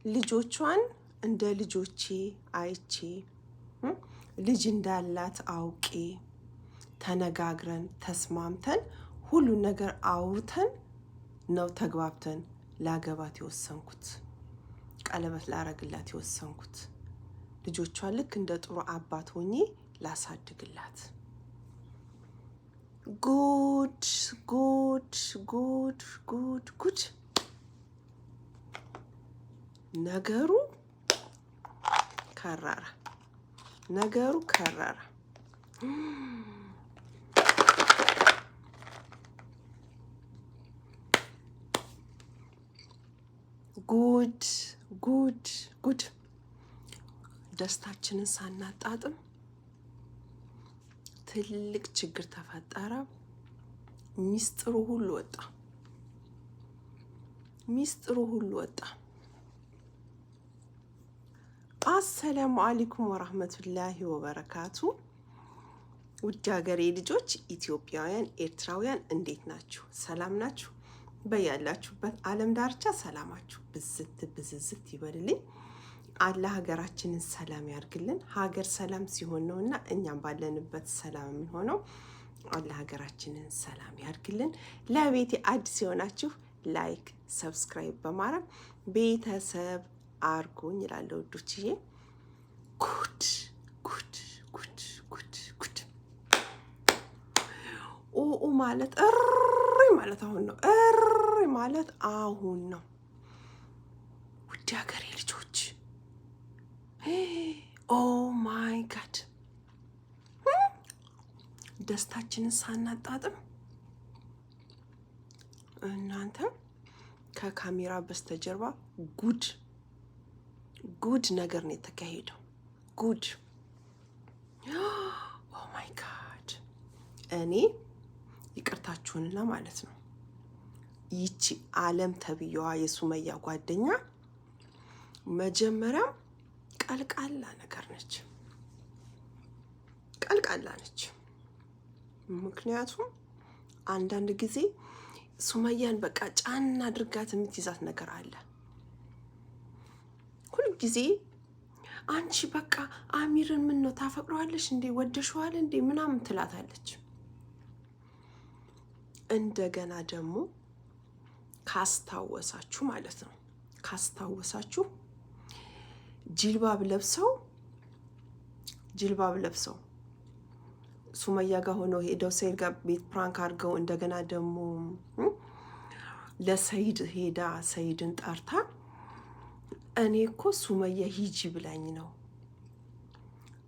ልጆቿን እንደ ልጆቼ አይቼ ልጅ እንዳላት አውቄ ተነጋግረን ተስማምተን ሁሉን ነገር አውርተን ነው ተግባብተን ላገባት የወሰንኩት፣ ቀለበት ላረግላት የወሰንኩት። ልጆቿን ልክ እንደ ጥሩ አባት ሆኜ ላሳድግላት። ጉድ ጉድ ጉድ ጉድ ጉድ! ነገሩ ከረረ፣ ነገሩ ከረረ። ጉድ ጉድ ጉድ! ደስታችንን ሳናጣጥም ትልቅ ችግር ተፈጠረ። ሚስጥሩ ሁሉ ወጣ፣ ሚስጥሩ ሁሉ ወጣ። አሰላሙ አለይኩም ወራህመቱላሂ ወበረካቱ። ውድ ሀገሬ ልጆች ኢትዮጵያውያን፣ ኤርትራውያን እንዴት ናችሁ? ሰላም ናችሁ? በያላችሁበት ዓለም ዳርቻ ሰላማችሁ ብዝት ብዝዝት ይበልልኝ። አላህ ሀገራችንን ሰላም ያርግልን። ሀገር ሰላም ሲሆን ነውና እኛም ባለንበት ሰላም የምንሆነው። አላህ ሀገራችንን ሰላም ያርግልን። ለቤቴ አዲስ የሆናችሁ ላይክ፣ ሰብስክራይብ በማድረግ ቤተሰብ አርጉኝ ይላል ውዶችዬ። ጉድ ጉድ ጉድ ጉድ ጉድ! ኡ ማለት እሪ ማለት አሁን ነው። እሪ ማለት አሁን ነው። ውድ ሀገሬ ልጆች ኦ ማይ ጋድ! ደስታችንን ሳናጣጥም እናንተ ከካሜራ በስተጀርባ ጉድ ጉድ ነገር ነው የተካሄደው። ጉድ! ኦ ማይ ጋድ! እኔ ይቅርታችሁንና ማለት ነው ይቺ ዓለም ተብዬዋ የሱመያ ጓደኛ መጀመሪያም ቀልቃላ ነገር ነች፣ ቀልቃላ ነች። ምክንያቱም አንዳንድ ጊዜ ሱመያን በቃ ጫና አድርጋት የምትይዛት ነገር አለ። ሁልጊዜ አንቺ በቃ አሚርን ምን ነው ታፈቅረዋለሽ እንዴ ወደሽዋል እንዴ ምናምን ትላታለች። እንደገና ደግሞ ካስታወሳችሁ ማለት ነው ካስታወሳችሁ ጅልባብ ለብሰው ሱመያ ጋር ሆነው ሄደው ሰይድ ጋር ቤት ፕራንክ አድርገው እንደገና ደግሞ ለሰይድ ሄዳ ሰይድን ጠርታ እኔ እኮ ሱመያ ሂጂ ብላኝ ነው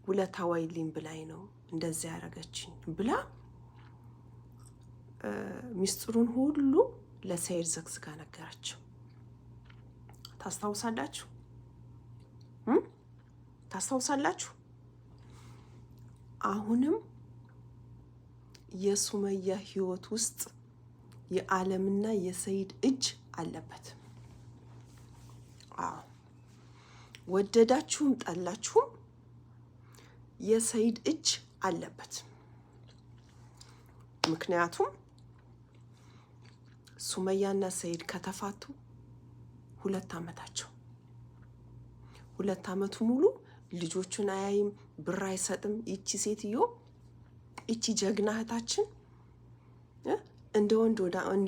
ውለታ ዋይልኝ ብላኝ ነው እንደዚህ ያደረገችኝ ብላ ሚስጥሩን ሁሉ ለሰይድ ዘግዝጋ ነገራቸው። ታስታውሳላችሁ? ታስታውሳላችሁ? አሁንም የሱመያ ህይወት ውስጥ የዓለምና የሰይድ እጅ አለበት። አዎ ወደዳችሁም ጠላችሁም የሰይድ እጅ አለበት። ምክንያቱም ሱመያና ሰይድ ከተፋቱ 2 ዓመታቸው። 2 ዓመቱ ሙሉ ልጆቹን አያይም፣ ብር አይሰጥም። ይቺ ሴትዮ ይቺ ጀግና እህታችን እንደ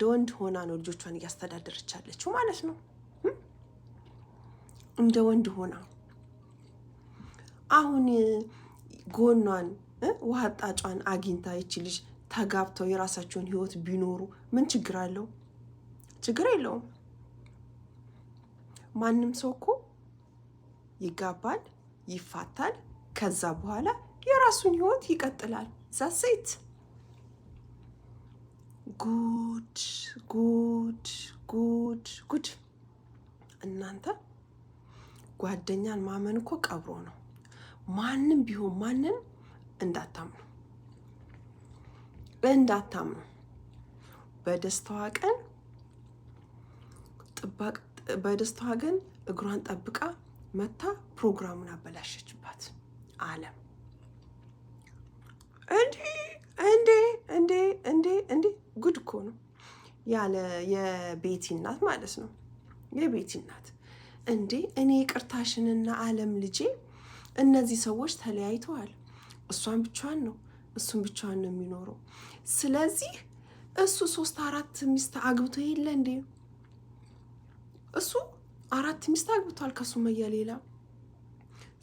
ወንድ ሆና ነው ልጆቿን እያስተዳደረች ያለችው ማለት ነው። እንደ ወንድ ሆና አሁን ጎኗን ውሃ ጣጯን አግኝታ ይቺ ልጅ ተጋብተው የራሳቸውን ህይወት ቢኖሩ ምን ችግር አለው? ችግር የለውም። ማንም ሰው እኮ ይጋባል፣ ይፋታል፣ ከዛ በኋላ የራሱን ህይወት ይቀጥላል። ዛሴት ጉድ ጉድ ጉድ ጉድ! እናንተ ጓደኛን ማመን እኮ ቀብሮ ነው። ማንም ቢሆን ማንን እንዳታምኑ። በደስታዋ ቀን እግሯን ጠብቃ መታ ፕሮግራሙን አበላሸችባት። ዓለም እንዴ ጉድ እኮ ነው። ያለ የቤቲ እናት ማለት ነው። የቤቲ እናት እንዴ እኔ ይቅርታሽንና አለም ልጄ እነዚህ ሰዎች ተለያይተዋል። እሷን ብቻዋን ነው፣ እሱን ብቻዋን ነው የሚኖረው። ስለዚህ እሱ 3-4 ሚስት አግብቶ የለ እንዴ? እሱ 4 ሚስት አግብቷል ከሱመያ ሌላ።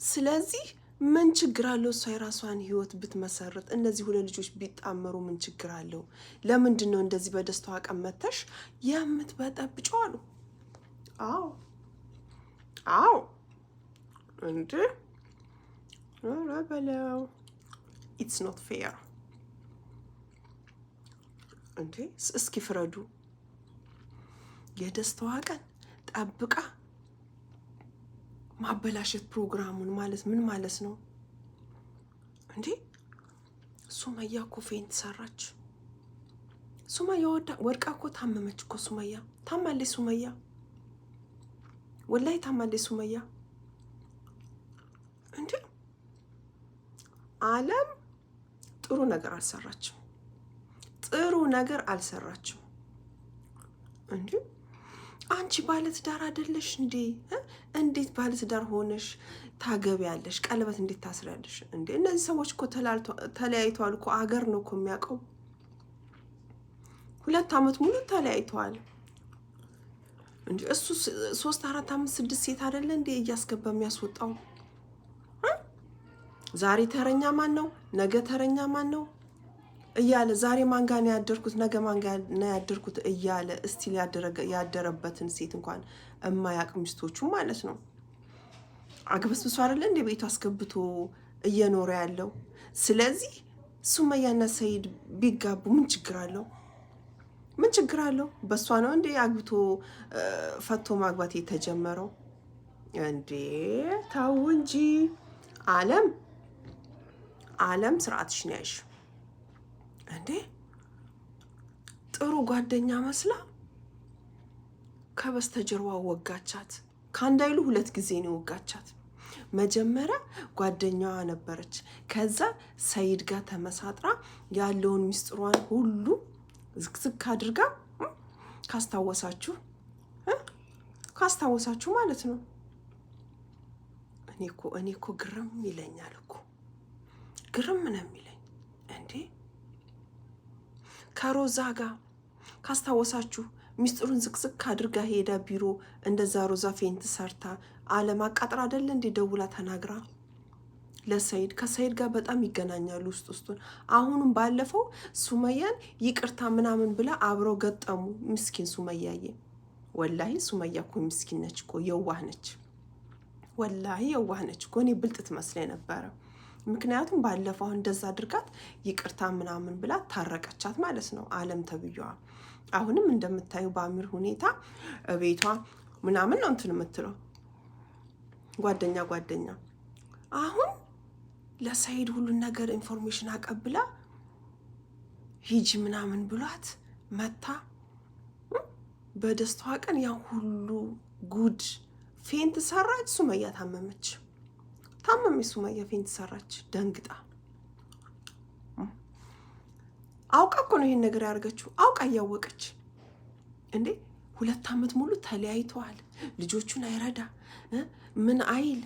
ስለዚህ ምን ችግር አለው እሷ የራሷን ህይወት ብትመሰርት? እነዚህ 2 ልጆች ቢጣመሩ ምን ችግር አለው? ለምንድን ነው እንደዚህ በደስታዋ ቀን መተሽ የምትበጠብጪው አሉ። አዎ አዎ እንዴ ኧረ በለው። ኢትስ ኖት ፌር እንዴ! እስኪ ፍረዱ። የደስታዋ ቀን ጠብቃ ማበላሸት ፕሮግራሙን ማለት ምን ማለት ነው እንዴ? ሱመያ እኮ ፌንት ሰራች። ሱመያ ወድቃ እኮ ታመመች እኮ ሱመያ። ታማለች ሱመያ፣ ወላይ ታማለች ሱመያ። እንዴ አለም ጥሩ ነገር አልሰራችም፣ ጥሩ ነገር አልሰራችም። እንዴ አንቺ ባለትዳር አይደለሽ እንዴ? እንዴት ባለትዳር ሆነሽ ታገቢያለሽ? ቀለበት እንዴት ታስሪያለሽ እንዴ? እነዚህ ሰዎች እኮ ተለያይተዋል እኮ፣ አገር ነው እኮ የሚያውቀው። 2 ዓመት ሙሉ ተለያይተዋል እንዴ። እሱ 3 4 5 6 ሴት አይደለ እንዴ እያስገባ የሚያስወጣው? ዛሬ ተረኛ ማን ነው፣ ነገ ተረኛ ማን ነው እያለ ዛሬ ማን ጋር ነው ያደርኩት፣ ነገ ማን ጋር ነው ያደርኩት እያለ እስቲል ያደረበትን ሴት እንኳን እማያቅ ሚስቶቹ ማለት ነው። አግበስብሶ አይደለ እንደ ቤቱ አስገብቶ እየኖረ ያለው። ስለዚህ ሱመያና ሰይድ ቢጋቡ ምን ችግር አለው? ምን ችግር አለው? በሷ ነው እንዴ አግብቶ ፈቶ ማግባት የተጀመረው እንዴ? ታው እንጂ አለም ስርዓትሽን ያይሽ እንዴ። ጥሩ ጓደኛ መስላ ከበስተጀርባ ወጋቻት። ከአንድ አይሉ 2 ጊዜ ነው ወጋቻት። መጀመሪያ ጓደኛዋ ነበረች። ከዛ ሰይድ ጋር ተመሳጥራ ያለውን ሚስጥሯን ሁሉ ዝክዝክ አድርጋ ካስታወሳችሁ ማለት ነው። እኔ እኮ ግርም ይለኛል እኮ፣ ግርም ነው የሚለኝ እንዴ። ከሮዛ ጋር ካስታወሳችሁ ሚስጥሩን ዝቅዝቅ አድርጋ ሄዳ ቢሮ እንደዛ ሮዛ ፌንት ሰርታ አለም አቃጥራ አይደለ እንዴ ደውላ ተናግራ ለሰይድ። ከሰይድ ጋር በጣም ይገናኛሉ ውስጡን። አሁንም ባለፈው ሱመያን ይቅርታ ምናምን ብላ አብረው ገጠሙ። ምስኪን ሱመያዬ፣ ወላሂ ሱመያ እኮ ምስኪን ነች እኮ፣ የዋህ ነች፣ ወላሂ የዋህ ነች እኮ። እኔ ብልጥ ትመስለኝ ነበረ። ምክንያቱም ባለፈው እንደዛ አድርጋት ይቅርታ ምናምን ብላ ታረቀቻት ማለት ነው አለም ተብዬዋ። አሁንም እንደምታዩ በአሚር ሁኔታ ቤቷ ምናምን ነው እንትን የምትለው ጓደኛ። አሁን ለሰይድ ሁሉን ነገር ኢንፎርሜሽን አቀብላ ሂጂ ምናምን ብሏት መታ በደስታዋ ቀን ያ ሁሉ ጉድ ፌንት ሰራች። ሱመያ ታመመች። ሱመያ ፌንት ሰራች ደንግጣ። አውቃ እኮ ነው ይሄን ነገር ያደርገችው፣ አውቃ እያወቀች እንዴ። 2 ዓመት ሙሉ ተለያይተዋል። ልጆቹን አይረዳ ምን አይል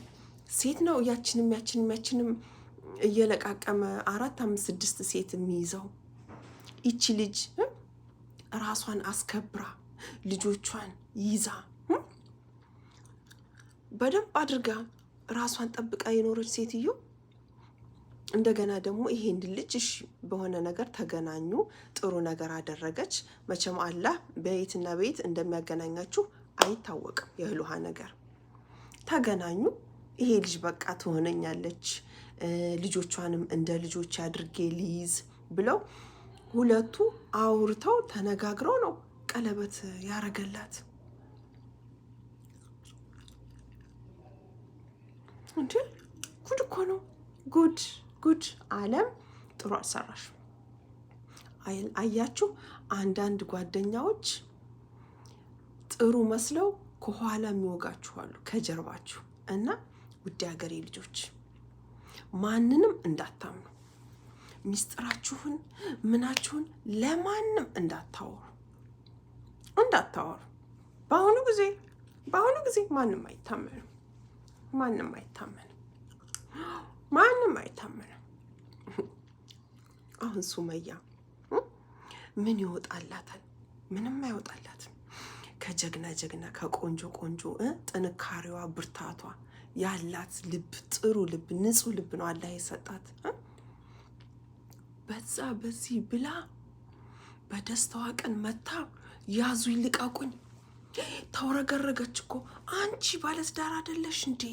ሴት ነው። ያችንም እየለቃቀመ 4 5 6 ሴት የሚይዘው። ይቺ ልጅ ራሷን አስከብራ ልጆቿን ይዛ በደንብ አድርጋ ራሷን ጠብቃ የኖረች ሴትዮ እንደገና ደግሞ ይሄን ልጅ እሺ በሆነ ነገር ተገናኙ፣ ጥሩ ነገር አደረገች። መቼም አላህ በየትና በየት እንደሚያገናኛችሁ አይታወቅም። የህሉሃ ነገር ተገናኙ። ይሄ ልጅ በቃ ትሆነኛለች፣ ልጆቿንም እንደ ልጆች አድርጌ ልይዝ ብለው ሁለቱ አውርተው ተነጋግረው ነው ቀለበት ያረገላት እንዴ። ጉድ እኮ ነው ጉድ። አለም ጥሩ አልሰራሽ። አያችሁ፣ አንዳንድ ጓደኛዎች ጥሩ መስለው ከኋላ የሚወጋችኋሉ ከጀርባችሁ። እና ውድ ሀገሬ ልጆች ማንንም እንዳታምኑ፣ ሚስጥራችሁን ምናችሁን ለማንም እንዳታወሩ። በአሁኑ ጊዜ በአሁኑ ጊዜ ማንም አይታመንም። አሁን ሱመያ ምን ይወጣላታል? ምንም አይወጣላትም። ከጀግና ከቆንጆ ጥንካሬዋ ብርታቷ ያላት ልብ ጥሩ ልብ ንጹህ ልብ ነው አላህ የሰጣት። በዛ በዚህ ብላ በደስታዋ ቀን መታ ያዙ ይልቀቁኝ ተወረገረገች እኮ። አንቺ ባለትዳር አይደለሽ እንዴ?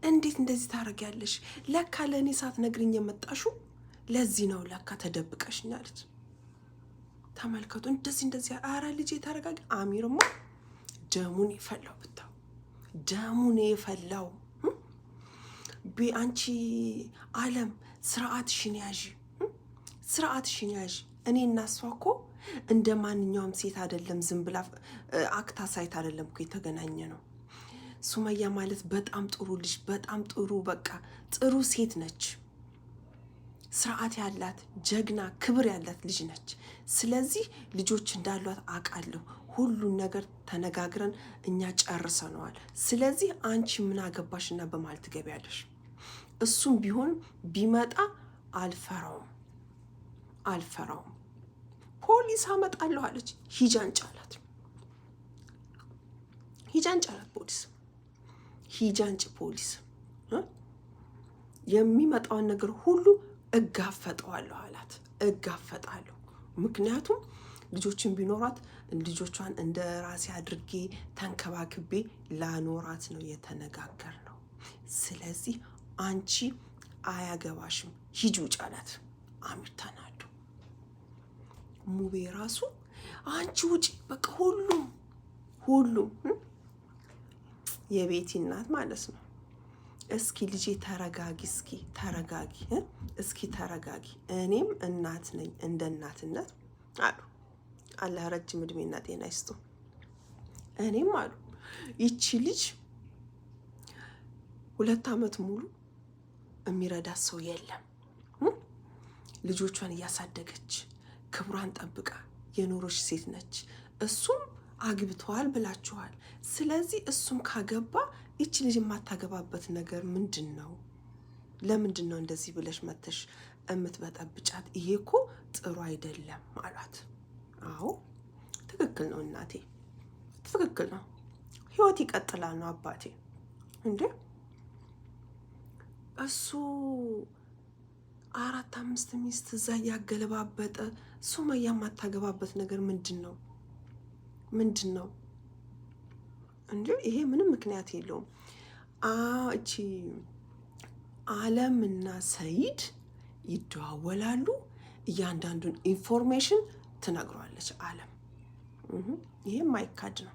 እንዴት እንደዚህ ታደርጊያለሽ? ለካ ለእኔ ሳትነግሪኝ የመጣሽው ለዚህ ነው ለካ ተደብቀሽኝ አለች። ተመልከቱ እንደዚህ። አረ ልጄ ተረጋጊ። አሚርማ ደሙን የፈላው ብታው ደሙን የፈላው አንቺ አለም ስርዓትሽን ያዥ። እኔ እና እሷ እኮ እንደ ማንኛውም ሴት አይደለም፣ ዝም ብላ አክታ ሳይት አይደለም እኮ የተገናኘ ነው። ሱመያ ማለት በጣም ጥሩ ልጅ፣ በጣም ጥሩ በቃ ጥሩ ሴት ነች። ስርዓት ያላት ጀግና፣ ክብር ያላት ልጅ ነች። ስለዚህ ልጆች እንዳሏት አውቃለሁ። ሁሉን ነገር ተነጋግረን እኛ ጨርሰነዋል። ስለዚህ አንቺ ምን አገባሽና በማለት ትገቢያለሽ? እሱም ቢሆን ቢመጣ አልፈራውም። ፖሊስ አመጣለሁ አለች። ሂጃን ጫላት ፖሊስ የሚመጣውን ነገር ሁሉ እጋፈጠዋለሁ አላት። እጋፈጣለሁ ምክንያቱም ልጆችን ቢኖራት ልጆቿን እንደ ራሴ አድርጌ ተንከባክቤ ላኖራት ነው የተነጋገር ነው። ስለዚህ አንቺ አያገባሽም ሂጂ ውጭ አላት። አሚር ተናዶ ሙቤ ራሱ አንቺ ውጪ በቃ ሁሉም የቤቲ እናት ማለት ነው። እስኪ ልጄ ተረጋጊ፣ እስኪ ተረጋጊ። እኔም እናት ነኝ እንደ እናትነት አሉ። አላህ ረጅም እድሜና ጤና ይስጡ። እኔም አሉ ይቺ ልጅ 2 ዓመት ሙሉ የሚረዳት ሰው የለም። ልጆቿን እያሳደገች ክብሯን ጠብቃ የኖሮች ሴት ነች። እሱም አግብተዋል ብላችኋል። ስለዚህ እሱም ካገባ ይቺ ልጅ የማታገባበት ነገር ምንድን ነው? ለምንድን ነው እንደዚህ ብለሽ መተሽ እምትበጠብጫት? ይሄ እኮ ጥሩ አይደለም አሏት። አዎ ትክክል ነው እናቴ፣ ትክክል ነው። ህይወት ይቀጥላል ነው አባቴ። እንዴ እሱ 4 5 ሚስት እዛ ያገለባበጠ ሱመያ የማታገባበት ነገር ምንድን ነው? እንዴ ይሄ ምንም ምክንያት የለውም። እቺ አለምና ሰይድ ይደዋወላሉ። እያንዳንዱን ኢንፎርሜሽን ትነግሯለች አለም። ይሄ የማይካድ ነው።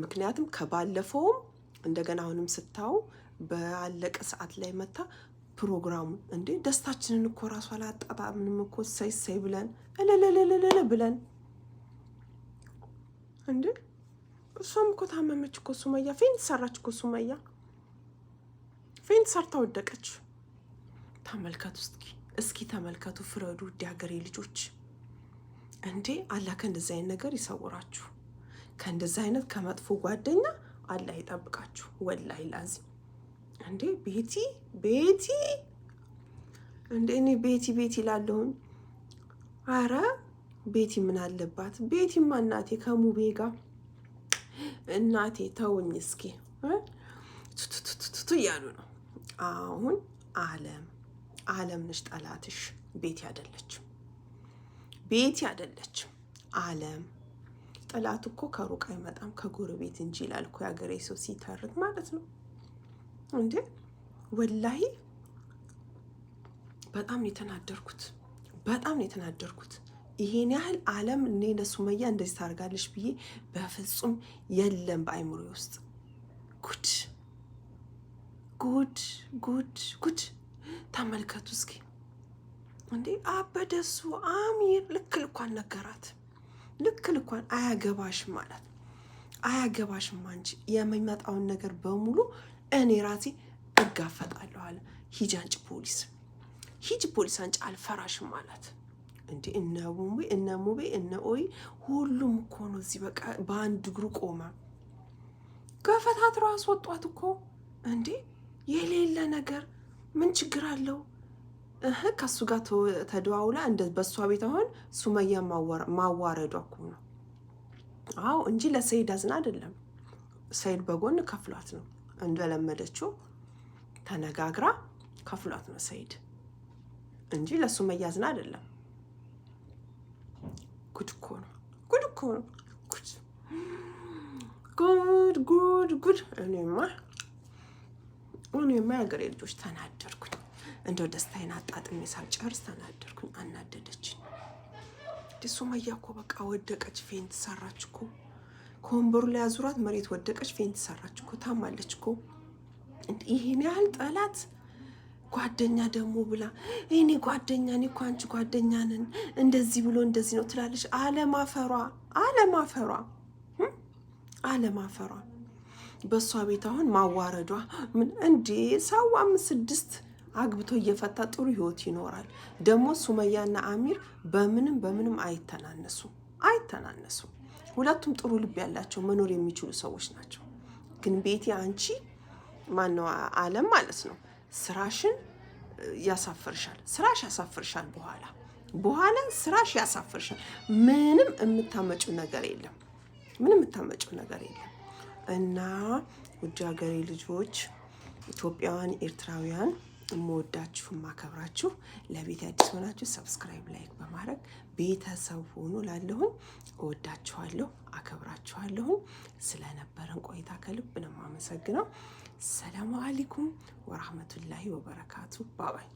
ምክንያቱም ከባለፈውም እንደገና አሁንም ስታው ባለቀ ሰዓት ላይ መታ ፕሮግራሙን እንዴ ደስታችንን እኮ ራሷ አላጣጣምንም እኮ ሰይ ብለን እለለለለለ ብለን እንዴ እሷም እኮ ታመመች እኮ ሱመያ። ፌንት ሰራች እኮ ሱመያ። ፌንት ሰርታ ወደቀች። ተመልከቱ እስኪ ተመልከቱ፣ ፍረዱ ውድ ሀገሬ ልጆች። እንዴ አላህ ከእንደዚህ አይነት ነገር ይሰውራችሁ። ከእንደዚህ አይነት ከመጥፎ ጓደኛ አላህ ይጠብቃችሁ። ወላሂ ላዚም እንዴ ቤቲ እንዴ እኔ ቤቲ ላለሁኝ። አረ ቤቲ ምን አለባት? ቤቲማ እናቴ ከሙቤ ጋር እናቴ ተውኝ እስኪ ቱቱቱቱ እያሉ ነው። አሁን አለም ነሽ ጠላትሽ፣ ቤቲ አይደለችም። አለም ጠላት እኮ ከሩቅ አይመጣም ከጎረቤት እንጂ ይላል እኮ የሀገሬ ሰው ሲተርት ማለት ነው። እንዴ ወላሂ በጣም ነው የተናደርኩት። ይሄን ያህል አለም እኔ ለሱመያ እንደዚህ ታርጋለሽ ብዬ በፍጹም የለም በአይምሮ ውስጥ። ጉድ ተመልከቱ እስኪ። እንዴ አበደሱ አሚር ልክ ልኳን ነገራት። ልክ ልኳን አያገባሽም ማለት አያገባሽም። አንቺ የሚመጣውን ነገር በሙሉ እኔ ራሴ እጋፈጣለሁ አለ። ሂጂ ፖሊስ አንቺ አልፈራሽም ማለት እንዴ እነ ሙቤ እነ ኦይ ሁሉም እኮ ነው እዚህ በቃ በአንድ እግሩ ቆመ። ገፈታትሮ አስወጧት እኮ እንዴ የሌለ ነገር ምን ችግር አለው? ከሱ ጋር ተደዋውላ እንደ በሷ ቤት አሁን ሱመያ ማዋረዷ እኮ ነው። አዎ እንጂ ለሰይድ አዝና አይደለም። ሰይድ በጎን ከፍሏት ነው እንደለመደችው ተነጋግራ ከፍሏት ነው ሰይድ እንጂ ለሱመያ አዝና አይደለም። ጉድ እኮ ነው፣ ጉድ እኮ ነው፣ ጉድ። እኔማ የሀገሬ ልጆች ተናደርኩኝ። እንደው ደስታዬን አጣጥሜ ሳልጨርስ ተናደርኩኝ። አናደደችኝ። ሱመያ እኮ በቃ ወደቀች፣ ፌንት ሰራች እኮ ከወንበሩ ላይ አዙራት መሬት ወደቀች፣ ፌንት ሰራች እኮ ታማለች እኮ። ይሄን ያህል ጠላት ጓደኛ ደግሞ ብላ እኔ ጓደኛ እኔ እኮ አንቺ ጓደኛ ነን እንደዚህ ብሎ እንደዚህ ነው ትላለች። አለማፈሯ በሷ ቤት አሁን ማዋረዷ ምን እንዴ! ሰው 5-6 አግብቶ እየፈታ ጥሩ ህይወት ይኖራል። ደግሞ ሱመያና አሚር በምንም አይተናነሱም። ሁለቱም ጥሩ ልብ ያላቸው መኖር የሚችሉ ሰዎች ናቸው። ግን ቤቲ አንቺ ማነው አለም ማለት ነው ስራሽን ያሳፍርሻል። ስራሽ ያሳፍርሻል። በኋላ ስራሽ ያሳፍርሻል። ምንም የምታመጪው ነገር የለም። እና ውድ ሀገሬ ልጆች ኢትዮጵያውያን፣ ኤርትራውያን የምወዳችሁ የማከብራችሁ፣ ለቤት አዲስ ሆናችሁ ሰብስክራይብ፣ ላይክ በማድረግ ቤተሰብ ሆኑ። ላለሁኝ እወዳችኋለሁ፣ አከብራችኋለሁ። ስለነበረን ቆይታ ከልብ ነው የማመሰግነው። ሰላም አለይኩም ወራህመቱላሂ ወበረካቱ። ባባይ